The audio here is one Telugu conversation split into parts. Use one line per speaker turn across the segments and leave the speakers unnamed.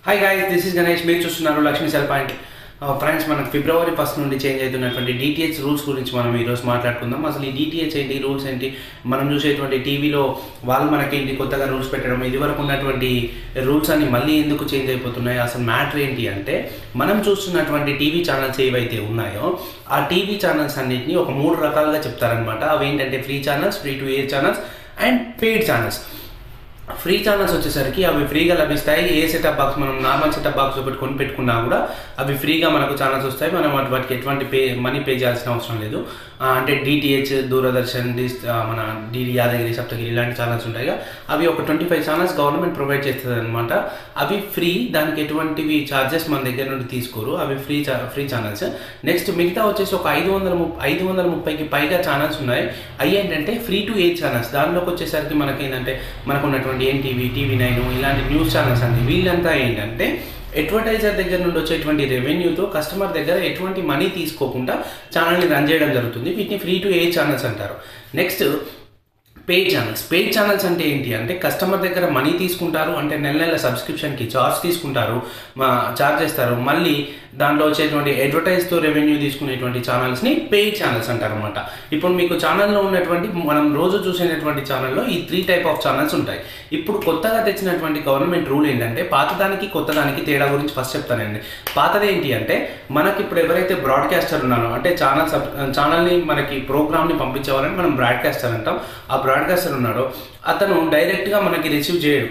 Hi guys, this is Ganesh. మీరు చూస్తున్నారు లక్ష్మీ సెల్ పాయింట్. ఫ్రెండ్స్, మనకు ఫిబ్రవరి 1 నుండి చేంజ్ అవుతున్నటువంటి డిటిహెచ్ రూల్స్ గురించి మనం ఈరోజు మాట్లాడుకుందాం. అసలు ఈ డిటిహెచ్ ఏంటి, రూల్స్ ఏంటి, మనం చూసేటువంటి టీవీలో వాళ్ళు మనకేంటి కొత్తగా రూల్స్ పెట్టడం, ఇదివరకు ఉన్నటువంటి రూల్స్ అన్ని మళ్ళీ ఎందుకు చేంజ్ అయిపోతున్నాయి, అసలు మ్యాటర్ ఏంటి అంటే మనం చూస్తున్నటువంటి టీవీ ఛానల్స్ ఏవైతే ఉన్నాయో ఆ టీవీ ఛానల్స్ అన్నింటినీ ఒక 3 రకాలుగా చెప్తారనమాట. అవి ఏంటంటే free channels, free to air channels and paid channels. Free channels వచ్చేసరికి అవి ఫ్రీగా లభిస్తాయి. ఏ సెటప్ బాక్స్ మనం నార్మల్ సెటప్ బాక్స్ కొని పెట్టుకున్నా కూడా అవి ఫ్రీగా మనకు ఛానల్స్ వస్తాయి. మనం వాటికి ఎటువంటి మనీ పే చేయాల్సిన అవసరం లేదు. అంటే డిటిహెచ్, దూరదర్శన్, మన డిడి యాదగిరి, సప్తగిరి ఇలాంటి ఛానల్స్ ఉంటాయి. అవి ఒక 25 ఛానల్స్ గవర్నమెంట్ ప్రొవైడ్ చేస్తుంది అనమాట. అవి ఫ్రీ, దానికి ఎటువంటివి ఛార్జెస్ మన దగ్గర నుండి తీసుకోరు. అవి ఫ్రీ ఛానల్స్. నెక్స్ట్ మిగతా వచ్చేసి ఒక 530కి పైగా ఛానల్స్ ఉన్నాయి. అవి ఏంటంటే ఫ్రీ టు ఎయిర్ ఛానల్స్. దానిలోకి వచ్చేసరికి మనకేంటంటే మనకు ఉన్నటువంటి ఎన్టీవీ, టీవీ9 ఇలాంటి న్యూస్ ఛానల్స్ అండి. వీళ్ళంతా ఏంటంటే అడ్వర్టైజర్ దగ్గర నుండి వచ్చేటువంటి రెవెన్యూతో కస్టమర్ దగ్గర ఎటువంటి మనీ తీసుకోకుండా ఛానల్ని రన్ చేయడం జరుగుతుంది. వీటిని ఫ్రీ టు ఎయిర్ ఛానల్స్ అంటారు. Next paid channels. Paid channels అంటే ఏంటి అంటే కస్టమర్ దగ్గర మనీ తీసుకుంటారు, అంటే నెల సబ్స్క్రిప్షన్కి ఛార్జ్ తీసుకుంటారు, ఛార్జ్ చేస్తారు. మళ్ళీ దాంట్లో వచ్చేటువంటి అడ్వర్టైజ్తో రెవెన్యూ తీసుకునేటువంటి ఛానల్స్ని పెయిడ్ ఛానల్స్ అంటారు అనమాట. ఇప్పుడు మీకు ఛానల్లో ఉన్నటువంటి మనం రోజు చూసేటువంటి ఛానల్లో ఈ 3 టైప్ ఆఫ్ ఛానల్స్ ఉంటాయి. ఇప్పుడు కొత్తగా తెచ్చినటువంటి గవర్నమెంట్ రూల్ ఏంటంటే పాతదానికి కొత్తదానికి తేడా గురించి ఫస్ట్ చెప్తానండి. పాతది ఏంటి అంటే మనకి ఇప్పుడు ఎవరైతే బ్రాడ్కాస్టర్ ఉన్నారో, అంటే ఛానల్ని మనకి ప్రోగ్రామ్ని పంపించేవారని మనం బ్రాడ్కాస్టర్ అంటాం. ఆ బ్రాడ్కాస్టర్ ఉన్నాడో అతను డైరెక్ట్గా మనకి రిసీవ్ చేయడు.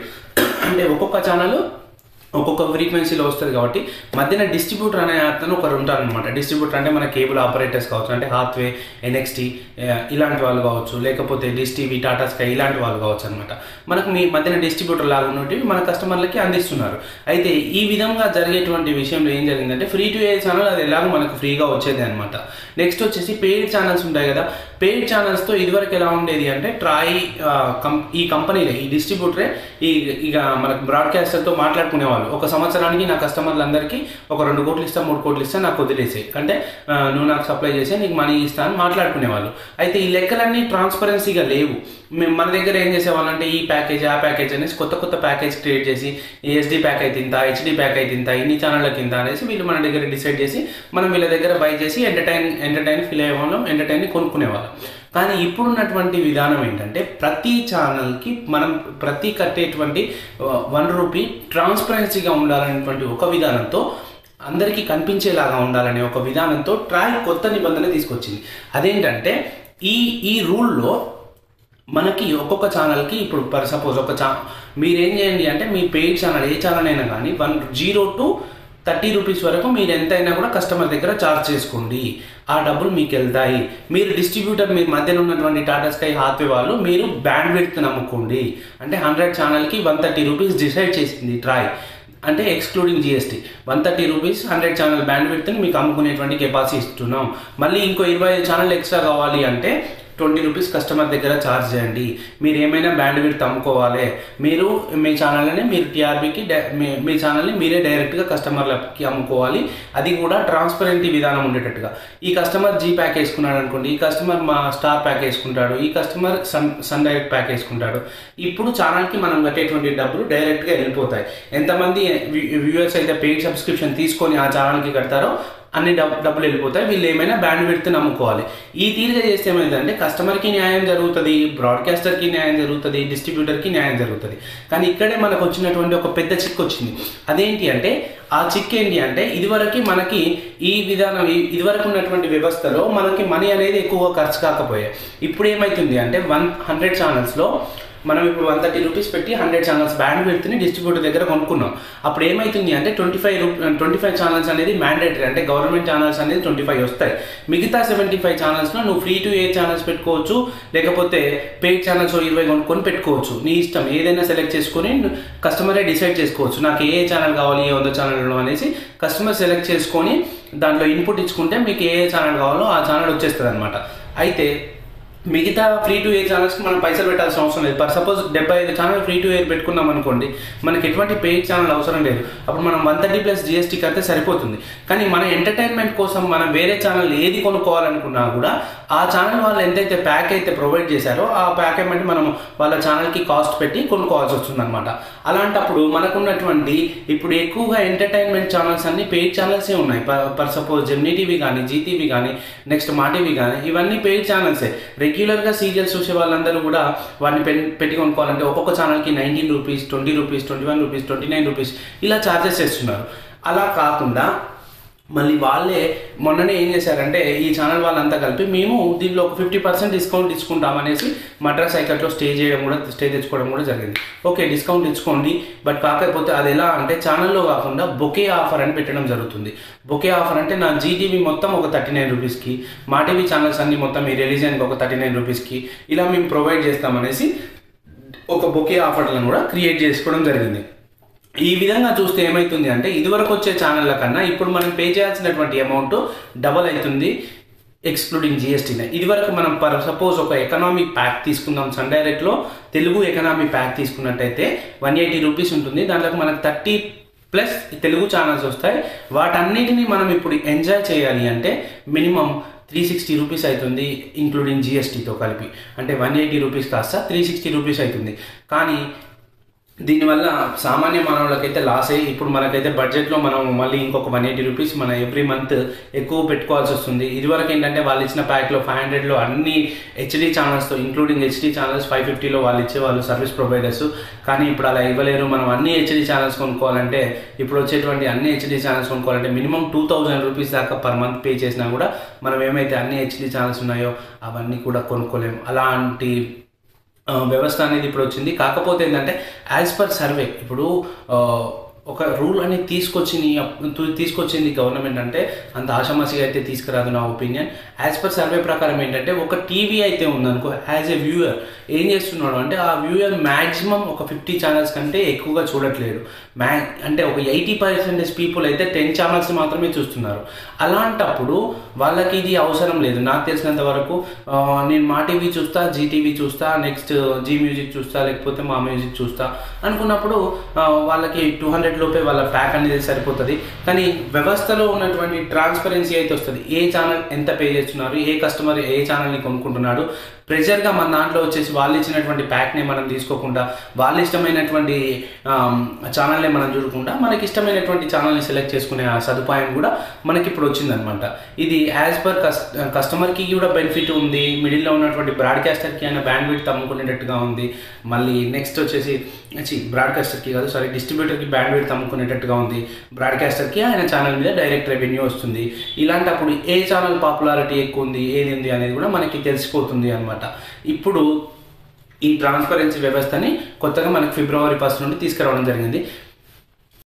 అంటే ఒక్కొక్క ఛానల్ ఒక్కొక్క ఫ్రీక్వెన్సీలో వస్తుంది కాబట్టి మధ్యన డిస్ట్రిబ్యూటర్ అనే అతను ఒకరు ఉంటారనమాట. డిస్ట్రిబ్యూటర్ అంటే మన కేబుల్ ఆపరేటర్స్ కావచ్చు, అంటే హాత్వే, ఎన్ఎక్స్టీ ఇలాంటి వాళ్ళు కావచ్చు, లేకపోతే డిష్ టీవీ, టాటా స్కై ఇలాంటి వాళ్ళు కావచ్చు అనమాట. మనకు మీ మధ్యన డిస్ట్రిబ్యూటర్ లాగా ఉన్నట్టు మన కస్టమర్లకి అందిస్తున్నారు. అయితే ఈ విధంగా జరిగేటువంటి విషయంలో ఏం జరిగిందంటే ఫ్రీ టు ఎయిర్ ఛానల్ అది ఎలాగో మనకు ఫ్రీగా వచ్చేది అనమాట. నెక్స్ట్ వచ్చేసి పెయిడ్ ఛానల్స్ ఉంటాయి కదా. పెయిడ్ ఛానల్స్తో ఇదివరకు ఎలా ఉండేది అంటే ట్రాయ్ ఈ కంపెనీలే, ఈ డిస్ట్రిబ్యూటరే ఇక మనకు బ్రాడ్కాస్టర్తో మాట్లాడుకునేవాళ్ళు. ఒక సంవత్సరానికి నా కస్టమర్లందరికీ ఒక 2 కోట్లు ఇస్తా, 3 కోట్లు ఇస్తా, నాకు వదిలేసే, అంటే నువ్వు నాకు సప్లై చేసి నీకు మనీ ఇస్తా అని మాట్లాడుకునేవాళ్ళు. అయితే ఈ లెక్కలన్నీ ట్రాన్స్పరెన్సీగా లేవు. మేము మన దగ్గర ఏం చేసేవాళ్ళంటే ఈ ప్యాకేజ్, ఆ ప్యాకేజ్ అనేసి కొత్త ప్యాకేజ్ క్రియేట్ చేసి ఎస్డి ప్యాక్ అయితే ఇంత, హెచ్డి ప్యాక్ అయితే ఇంత, ఇన్ని ఛానళ్ళకి ఇంత అనేసి వీళ్ళు మన దగ్గర డిసైడ్ చేసి మనం వీళ్ళ దగ్గర బై చేసి ఎంటర్టైన్ ఫీల్ అయ్యేవాళ్ళం, ఎంటర్టైన్ కొనుక్కునేవాళ్ళం. కానీ ఇప్పుడున్నటువంటి విధానం ఏంటంటే ప్రతి ఛానల్కి మనం కట్టేటువంటి 1 రూపీ ట్రాన్స్పరెన్సీగా ఉండాలనేటువంటి ఒక విధానంతో, అందరికీ కనిపించేలాగా ఉండాలనే ఒక విధానంతో ట్రాయ్ కొత్త నిబంధన తీసుకొచ్చింది. అదేంటంటే ఈ రూల్లో మనకి ఒక్కొక్క ఛానల్కి ఇప్పుడు ఫర్ సపోజ్ మీరేం చేయండి అంటే మీ పెయిడ్ ఛానల్ ఏ ఛానల్ అయినా కానీ 0 to 30 రూపీస్ వరకు మీరు ఎంతైనా కూడా కస్టమర్ దగ్గర ఛార్జ్ చేసుకోండి. ఆ డబ్బులు మీకు వెళ్తాయి. మీరు డిస్ట్రిబ్యూటర్, మీరు మధ్యలో ఉన్నటువంటి టాటా స్కై, హాత్వే వాళ్ళు మీరు బ్యాండ్ విడ్త్ నమ్ముకోండి. అంటే 100 ఛానల్కి 130 రూపీస్ డిసైడ్ చేసింది ట్రాయ్, అంటే ఎక్స్క్లూడింగ్ జిఎస్టీ. 130 రూపీస్ 100 ఛానల్ బ్యాండ్ విడ్త్ని మీకు అమ్ముకునేటువంటి కెపాసిటీ ఇస్తున్నాం. మళ్ళీ ఇంకో 25 ఛానల్ ఎక్స్ట్రా కావాలి అంటే 20 రూపీస్ కస్టమర్ దగ్గర ఛార్జ్ చేయండి. మీరు ఏమైనా బ్యాండ్ విడ్త్ అమ్ముకోవాలి, మీరు మీ ఛానల్ని మీరు టీఆర్పీకి మీ ఛానల్ని మీరే డైరెక్ట్గా కస్టమర్లకి అమ్ముకోవాలి. అది కూడా ట్రాన్స్పరెంట్ విధానం ఉండేటట్టుగా. ఈ కస్టమర్ జీ ప్యాక్ వేసుకున్నాడు అనుకోండి, ఈ కస్టమర్ మా స్టార్ ప్యాక్ వేసుకుంటాడు, ఈ కస్టమర్ సన్ డైరెక్ట్ ప్యాక్ వేసుకుంటాడు. ఇప్పుడు ఛానల్కి మనం కట్టేటువంటి డబ్బులు డైరెక్ట్గా వెళ్ళిపోతాయి. ఎంతమంది వ్యూవర్స్ అయితే పెయిడ్ సబ్స్క్రిప్షన్ తీసుకొని ఆ ఛానల్కి కడతారో అన్ని డబ్బులు వెళ్ళిపోతాయి. వీళ్ళు ఏమైనా బ్యాండ్ విడ్త్ నమ్ముకోవాలి. ఈ తీరుగా చేస్తే ఏమైందంటే కస్టమర్కి న్యాయం జరుగుతుంది, బ్రాడ్కాస్టర్కి న్యాయం జరుగుతుంది, డిస్ట్రిబ్యూటర్కి న్యాయం జరుగుతుంది. కానీ ఇక్కడే మనకు వచ్చినటువంటి ఒక పెద్ద చిక్కు వచ్చింది. అదేంటి అంటే ఆ చిక్ ఏంటి అంటే ఇదివరకు మనకి ఈ విధానం, ఇదివరకు ఉన్నటువంటి వ్యవస్థలో మనకి మనీ అనేది ఎక్కువగా ఖర్చు కాకపోయాయి. ఇప్పుడు ఏమవుతుంది అంటే 100 ఛానల్స్లో మనం ఇప్పుడు 130 రూపీస్ పెట్టి 100 ఛానల్స్ బ్యాండ్ విడ్త్ని డిస్ట్రిబ్యూటర్ దగ్గర కొనుక్కున్నాం. అప్పుడు ఏమవుతుంది అంటే 25 ఛానల్స్ అనేది మ్యాండేటరీ, అంటే గవర్నమెంట్ ఛానల్స్ అనేది 25 వస్తాయి. మిగతా 75 ఛానల్స్లో నువ్వు ఫ్రీ టు ఎయిర్ ఛానల్స్ పెట్టుకోవచ్చు, లేకపోతే పెయిడ్ ఛానల్స్ 20 కొనుక్కొని పెట్టుకోవచ్చు. నీ ఇష్టం, ఏదైనా సెలెక్ట్ చేసుకొని కస్టమరే డిసైడ్ చేసుకోవచ్చు. నాకు ఏ ఛానల్ కావాలి, ఏ 100 ఛానల్ అనేసి కస్టమర్ సెలెక్ట్ చేసుకొని దాంట్లో ఇన్పుట్ ఇచ్చుకుంటే మీకు ఏ ఛానల్ కావాలో ఆ ఛానల్ వచ్చేస్తుంది అనమాట. అయితే మిగతా ఫ్రీ టు ఎయిర్ ఛానల్స్కి మనం పైసలు పెట్టాల్సిన అవసరం లేదు. For suppose 75 channel free to air పెట్టుకున్నాం అనుకోండి, మనకి ఎటువంటి పెయిడ్ ఛానల్ అవసరం లేదు. అప్పుడు మనం 130+ GST కడితే సరిపోతుంది. కానీ మన ఎంటర్టైన్మెంట్ కోసం మనం వేరే ఛానల్ ఏది కొనుక్కోవాలనుకున్నా కూడా ఆ ఛానల్ వాళ్ళు ఎంతైతే ప్యాక్ అయితే ప్రొవైడ్ చేశారో ఆ ప్యాక్ ఏమంటే మనం వాళ్ళ ఛానల్కి కాస్ట్ పెట్టి కొనుక్కోవాల్సి వస్తుంది అనమాట. అలాంటప్పుడు మనకున్నటువంటి ఇప్పుడు ఎక్కువగా ఎంటర్టైన్మెంట్ ఛానల్స్ అన్ని పెయిడ్ ఛానల్సే ఉన్నాయి. ఫర్ సపోజ్ జెమినీ టీవీ కానీ, జీటీవీ కానీ, నెక్స్ట్ మా టీవీ కానీ, ఇవన్నీ పెయిడ్ ఛానల్సే. రెగ్యులర్గా సీరియల్స్ చూసే వాళ్ళందరూ కూడా వాటిని పెట్టి కొనుక్కోవాలంటే ఒక్కొక్క ఛానల్కి 19 రూపీస్, 20 రూపీస్, 21 రూపీస్, 29 రూపీస్ ఇలా ఛార్జెస్ చేస్తున్నారు. అలా కాకుండా మళ్ళీ వాళ్ళే మొన్ననే ఏం చేశారంటే ఈ ఛానల్ వాళ్ళంతా కలిపి మేము దీనిలో ఒక 50% డిస్కౌంట్ ఇచ్చుకుంటామనేసి మద్రాస్ హైకోర్టులో స్టే తెచ్చుకోవడం కూడా జరిగింది. ఓకే, డిస్కౌంట్ ఇచ్చుకోండి, బట్ కాకపోతే అది ఎలా అంటే ఛానల్లో కాకుండా బొకే ఆఫర్ అని పెట్టడం జరుగుతుంది. బొకే ఆఫర్ అంటే నా జీటీవీ మొత్తం ఒక 39 రూపీస్కి, మా టీవీ ఛానల్స్ అన్ని మొత్తం ఈ రిలీజియన్కి ఒక 39 రూపీస్కి ఇలా మేము ప్రొవైడ్ చేస్తామనేసి ఒక బొకే ఆఫర్లను కూడా క్రియేట్ చేసుకోవడం జరిగింది. ఈ విధంగా చూస్తే ఏమవుతుంది అంటే ఇదివరకు వచ్చే ఛానళ్ళ కన్నా ఇప్పుడు మనం పే చేయాల్సినటువంటి అమౌంట్ డబల్ అవుతుంది ఎక్స్క్లూడింగ్ జీఎస్టీనే. ఇదివరకు మనం సపోజ్ ఒక ఎకనామిక్ ప్యాక్ తీసుకుందాం, సన్ డైరెక్ట్లో తెలుగు ఎకనామిక్ ప్యాక్ తీసుకున్నట్టయితే 180 రూపీస్ ఉంటుంది. దాంట్లో మనకు 30+ తెలుగు ఛానల్స్ వస్తాయి. వాటన్నిటిని మనం ఇప్పుడు ఎంజాయ్ చేయాలి అంటే మినిమం 360 రూపీస్ అవుతుంది ఇంక్లూడింగ్ జీఎస్టీతో కలిపి. అంటే 180 రూపీస్ కాస్త 360 రూపీస్ అవుతుంది. కానీ దీనివల్ల సామాన్య మానవులకైతే లాస్ అయ్యి ఇప్పుడు మనకైతే బడ్జెట్లో మనం మళ్ళీ ఇంకొక 180 రూపీస్ మన ఎవ్రీ మంత్ ఎక్కువ పెట్టుకోవాల్సి వస్తుంది. ఇదివరకు ఏంటంటే వాళ్ళు ఇచ్చిన ప్యాక్లో 500లో అన్ని హెచ్డీ ఛానల్స్తో ఇంక్లూడింగ్ హెచ్డీ ఛానల్స్ 550లో వాళ్ళు ఇచ్చేవాళ్ళు సర్వీస్ ప్రొవైడర్స్. కానీ ఇప్పుడు అలా ఇవ్వలేరు. మనం అన్ని హెచ్డీ ఛానల్స్ కొనుక్కోవాలంటే ఇప్పుడు వచ్చేటువంటి అన్ని హెచ్డీ ఛానల్స్ కొనుక్కోవాలంటే మినిమం 2000 రూపీస్ దాకా పర్ మంత్ పే చేసినా కూడా మనం ఏమైతే అన్ని హెచ్డీ ఛానల్స్ ఉన్నాయో అవన్నీ కూడా కొనుక్కోలేము. అలాంటి వ్యవస్థ అనేది ఇప్పుడు వచ్చింది. కాకపోతే ఏంటంటే యాజ్ పర్ సర్వే ఇప్పుడు ఒక రూల్ అనేది తీసుకొచ్చింది గవర్నమెంట్. అంటే అంత ఆషామాషిగా అయితే తీసుకురాదు నా ఒపీనియన్. యాజ్ పర్ సర్వే ప్రకారం ఏంటంటే ఒక టీవీ అయితే ఉందనుకో, యాజ్ ఎ వ్యూయర్ ఏం చేస్తున్నాడు అంటే ఆ వ్యూయర్ మ్యాక్సిమం ఒక 50 ఛానల్స్ కంటే ఎక్కువగా చూడట్లేడు. అంటే ఒక 80% పీపుల్ అయితే 10 ఛానల్స్ మాత్రమే చూస్తున్నారు. అలాంటప్పుడు వాళ్ళకి ఇది అవసరం లేదు. నాకు తెలిసినంత వరకు నేను మా టీవీ చూస్తా, జీటీవీ చూస్తా, నెక్స్ట్ జీ మ్యూజిక్ చూస్తా, లేకపోతే మా మ్యూజిక్ చూస్తా అనుకున్నప్పుడు వాళ్ళకి 200 లోపే వాళ్ళ ప్యాక్ అనేది సరిపోతుంది. కానీ వ్యవస్థలో ఉన్నటువంటి ట్రాన్స్పరెన్సీ అయితే వస్తుంది. ఏ ఛానల్ ఎంత పే చేస్తున్నారు, ఏ కస్టమర్ ఏ ఛానల్ని కొనుక్కుంటున్నాడు. ప్రెజర్గా మన దాంట్లో వచ్చేసి వాళ్ళు ఇచ్చినటువంటి ప్యాక్ని మనం తీసుకోకుండా వాళ్ళు ఇష్టమైనటువంటి ఛానల్ని మనం చూడకుండా మనకి ఇష్టమైనటువంటి ఛానల్ని సెలెక్ట్ చేసుకునే ఆ సదుపాయం కూడా మనకి ఇప్పుడు వచ్చిందనమాట. ఇది యాజ్ పర్ కస్టమర్కి కూడా బెనిఫిట్ ఉంది. మిడిల్లో ఉన్నటువంటి బ్రాడ్కాస్టర్కి అయినా బ్యాండ్విడ్త్ అమ్ముకునేటట్టుగా ఉంది. మళ్ళీ నెక్స్ట్ వచ్చేసి బ్రాడ్కాస్టర్కి కాదు సారీ డిస్ట్రిబ్యూటర్కి బ్యాండ్విడ్త్ అమ్ముకునేటట్టుగా ఉంది. బ్రాడ్కాస్టర్కి ఆయన ఛానల్ మీద డైరెక్ట్ రెవెన్యూ వస్తుంది. ఇలాంటప్పుడు ఏ ఛానల్ పాపులారిటీ ఎక్కువ ఉంది, ఏది ఉంది అనేది కూడా మనకి తెలిసిపోతుంది అనమాట. ఇప్పుడు ఈ ట్రాన్స్పరెన్సీ వ్యవస్థని కొత్తగా మనకి ఫిబ్రవరి 1 నుండి తీసుకురావడం జరిగింది.